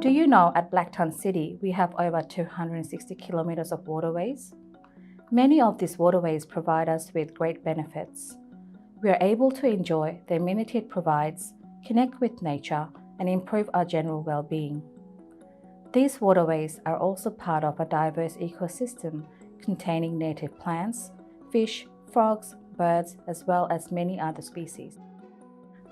Do you know at Blacktown City we have over 260 kilometers of waterways? Many of these waterways provide us with great benefits. We are able to enjoy the amenity it provides, connect with nature, and improve our general well-being. These waterways are also part of a diverse ecosystem containing native plants, fish, frogs, birds, as well as many other species.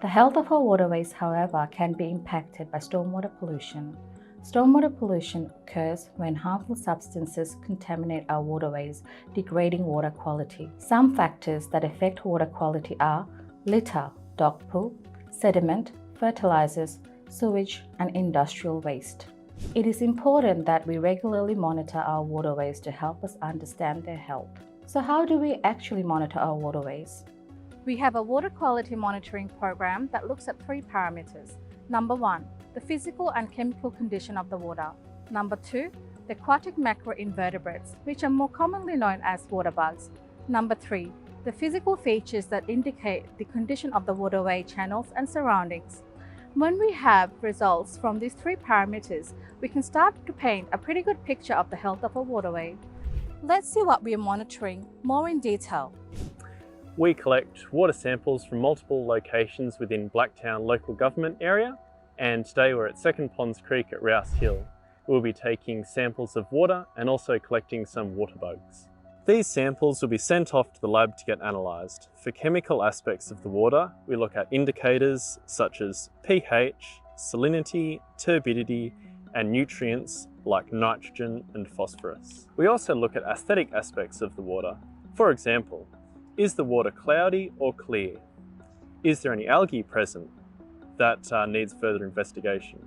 The health of our waterways, however, can be impacted by stormwater pollution. Stormwater pollution occurs when harmful substances contaminate our waterways, degrading water quality. Some factors that affect water quality are litter, dog poo, sediment, fertilizers, sewage, and industrial waste. It is important that we regularly monitor our waterways to help us understand their health. So how do we actually monitor our waterways? We have a water quality monitoring program that looks at 3 parameters. Number 1, the physical and chemical condition of the water. Number 2, the aquatic macroinvertebrates, which are more commonly known as waterbugs. Number 3, the physical features that indicate the condition of the waterway channels and surroundings. When we have results from these 3 parameters, we can start to paint a pretty good picture of the health of a waterway. Let's see what we are monitoring more in detail. We collect water samples from multiple locations within Blacktown local government area, and today we're at Second Ponds Creek at Rouse Hill. We'll be taking samples of water and also collecting some water bugs. These samples will be sent off to the lab to get analysed. For chemical aspects of the water, we look at indicators such as pH, salinity, turbidity, and nutrients like nitrogen and phosphorus. We also look at aesthetic aspects of the water. For example, is the water cloudy or clear? Is there any algae present that needs further investigation?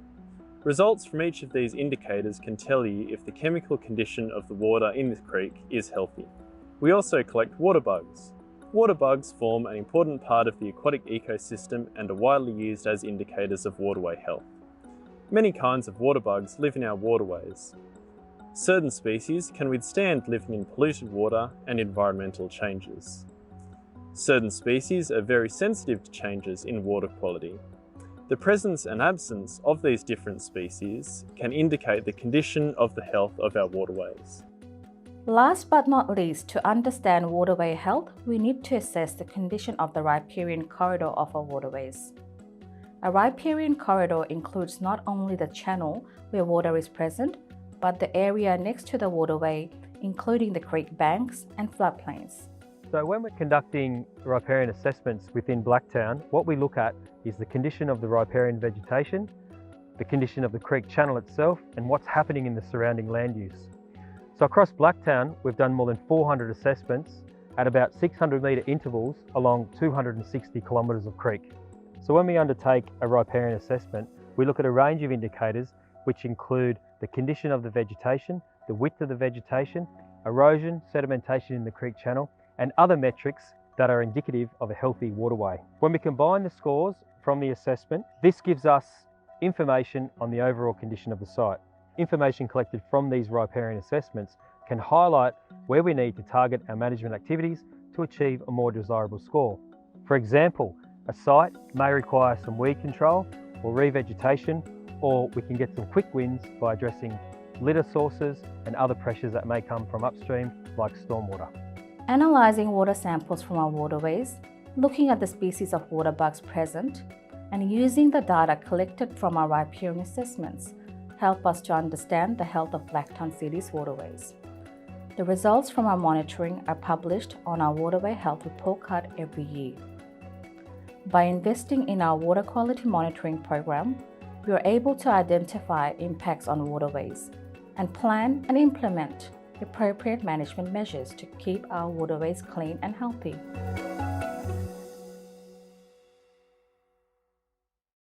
Results from each of these indicators can tell you if the chemical condition of the water in the creek is healthy. We also collect water bugs. Water bugs form an important part of the aquatic ecosystem and are widely used as indicators of waterway health. Many kinds of water bugs live in our waterways. Certain species can withstand living in polluted water and environmental changes. Certain species are very sensitive to changes in water quality. The presence and absence of these different species can indicate the condition of the health of our waterways. Last but not least, to understand waterway health, we need to assess the condition of the riparian corridor of our waterways. A riparian corridor includes not only the channel where water is present, but the area next to the waterway, including the creek banks and floodplains. So when we're conducting riparian assessments within Blacktown, what we look at is the condition of the riparian vegetation, the condition of the creek channel itself, and what's happening in the surrounding land use. So across Blacktown, we've done more than 400 assessments at about 600 metre intervals along 260 kilometres of creek. So when we undertake a riparian assessment, we look at a range of indicators which include the condition of the vegetation, the width of the vegetation, erosion, sedimentation in the creek channel, and other metrics that are indicative of a healthy waterway. When we combine the scores from the assessment, this gives us information on the overall condition of the site. Information collected from these riparian assessments can highlight where we need to target our management activities to achieve a more desirable score. For example, a site may require some weed control or revegetation, or we can get some quick wins by addressing litter sources and other pressures that may come from upstream, like stormwater. Analysing water samples from our waterways, looking at the species of water bugs present, and using the data collected from our riparian assessments help us to understand the health of Blacktown City's waterways. The results from our monitoring are published on our Waterway Health Report Card every year. By investing in our water quality monitoring program, we are able to identify impacts on waterways and plan and implement appropriate management measures to keep our waterways clean and healthy.